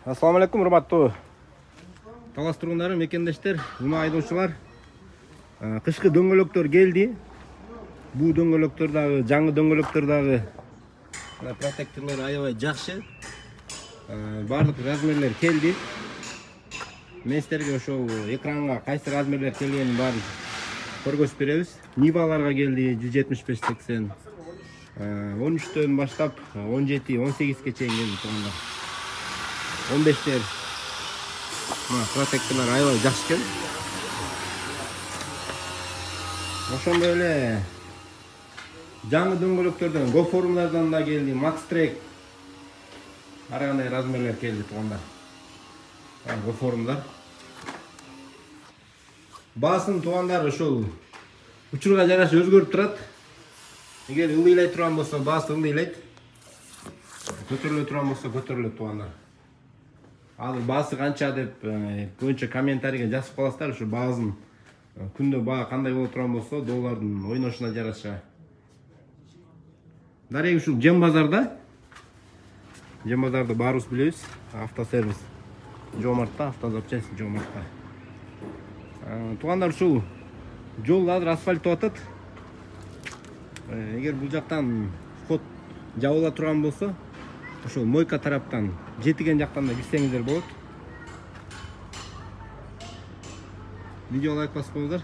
Assalamu alaikum, урматтуу талас тургундары, мекендештер, унаа айдоочулар. Кышкы дөңгөлөктөр келди. Бул дөңгөлөктөр дагы, жаңы дөңгөлөктөр дагы протекторлор аябай жакшы. Бардык размерлер келди. Мен силерге ошол экранга кайсы размерлер келгенин баарын көргөзүп беребиз. Ниваларга келди 175-80. 13төн баштап 17-18ге чейин келди туугандар. 15'ler. Protektorlar aybay жақсы екен. Ошондой эле жаңы дөңгөлөктөрдөн, Go формулардан да келди, Max Track. Ар кандай размерлер келди туугандар. Go формулар. Баасын туугандар ошол учурга жараша өзгөрүп турат. Эгер ылдыйлай турган болсо, баасы ылдыйлайт. Көтөрүлө турган болсо, көтөрүлөт туугандар. Ал баасы канча деп көбүнчө комментарийге жазып каласыздар. Ушу баазын күндө баа кандай боло турган болсо, доллардын ойношуна жараша. Дареги ушул Жем базарда. Жем базарды баарыбыз билебиз. Автосервис Жомартта, автозапчасти Жомартта. Туугандар, ушул жол азыр асфальттоп атат. Эгер бул жактан вход жабыла турган болсо, ошол мойка тараптан, жетиген жактан да кирсеңиздер болот. Видео лайк басып коюңуздар.